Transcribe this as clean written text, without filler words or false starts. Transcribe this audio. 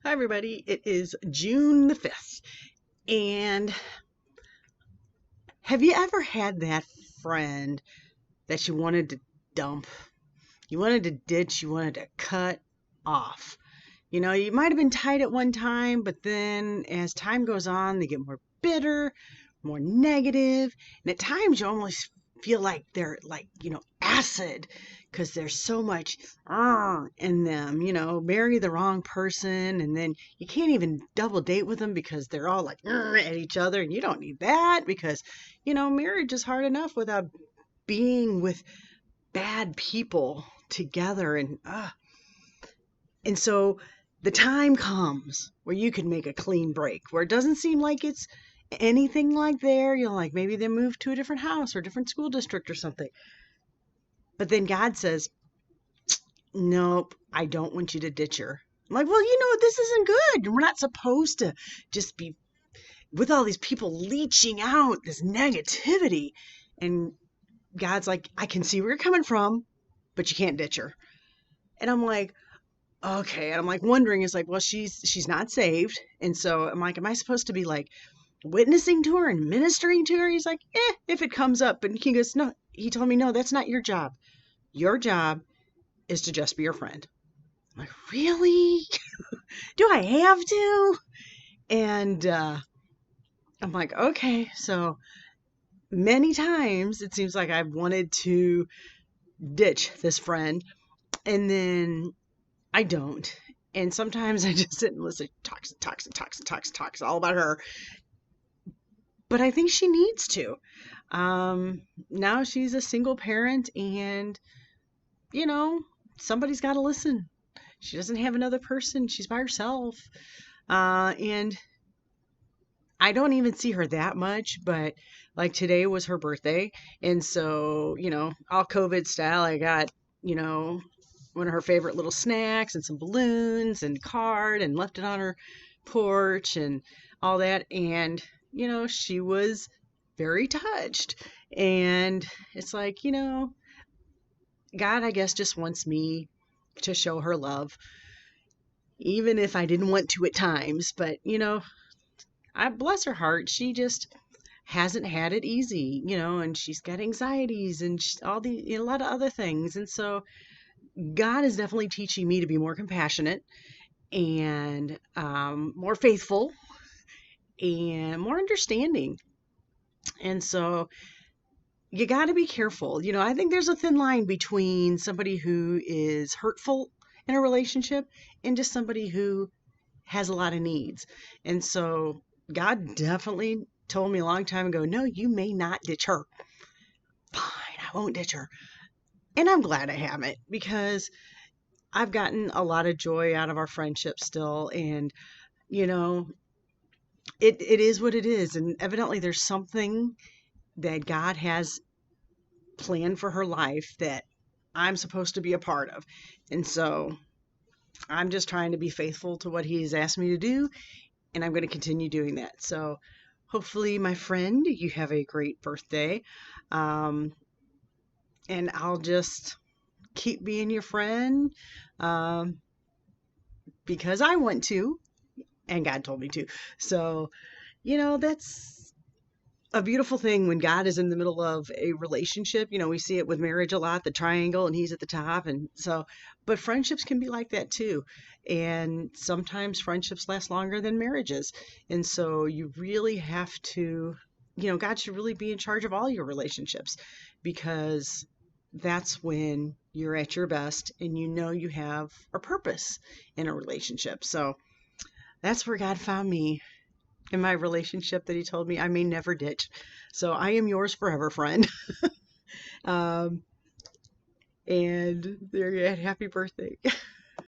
Hi, everybody. It is June the 5th. And have you ever had that friend that you wanted to dump? You wanted to ditch, you wanted to cut off. You might have been tight at one time, but then as time goes on, they get more bitter, more negative, and at times you almost feel like they're like, acid because there's so much in them. Marry the wrong person, and then you can't even double date with them because they're all like at each other, and you don't need that because, marriage is hard enough without being with bad people together and so the time comes where you can make a clean break, where it doesn't seem like it's anything like there. Like maybe they moved to a different house or a different school district or something. But then God says, nope, I don't want you to ditch her. I'm like, well, this isn't good. We're not supposed to just be with all these people leaching out this negativity. And God's like, I can see where you're coming from, but you can't ditch her. And I'm like, okay. And I'm like wondering, is like, well, she's not saved. And so I'm like, am I supposed to be like witnessing to her and ministering to her? He's like, if it comes up. And he goes, no, he told me, no, that's not your job. Your job is to just be your friend. I'm like, really? Do I have to? And I'm like, okay. So many times it seems like I've wanted to ditch this friend, and then I don't. And sometimes I just sit and listen, talks all about her. But I think she needs to. Now she's a single parent, and, you know, somebody's got to listen. She doesn't have another person. She's by herself. And I don't even see her that much, but like today was her birthday. And so, all COVID style, I got, one of her favorite little snacks and some balloons and card and left it on her porch and all that. And, she was very touched. And it's like, God, I guess, just wants me to show her love, even if I didn't want to at times. But, I bless her heart. She just hasn't had it easy, and she's got anxieties and all the a lot of other things. And so God is definitely teaching me to be more compassionate and more faithful and more understanding. And so you got to be careful. I think there's a thin line between somebody who is hurtful in a relationship and just somebody who has a lot of needs. And so God definitely told me a long time ago, no, you may not ditch her. Fine, I won't ditch her. And I'm glad I haven't, because I've gotten a lot of joy out of our friendship still. And, it is what it is. And evidently there's something that God has planned for her life that I'm supposed to be a part of. And so I'm just trying to be faithful to what he's asked me to do, and I'm going to continue doing that. So hopefully, my friend, you have a great birthday. Um, and I'll just keep being your friend, um, because I want to, and God told me to. So, that's a beautiful thing when God is in the middle of a relationship. We see it with marriage a lot, the triangle, and he's at the top. And so, but friendships can be like that too. And sometimes friendships last longer than marriages. And so you really have to, God should really be in charge of all your relationships, because that's when you're at your best and you have a purpose in a relationship. So that's where God found me, in my relationship that he told me I may never ditch. So I am yours forever, friend. um, and there you go. Happy birthday.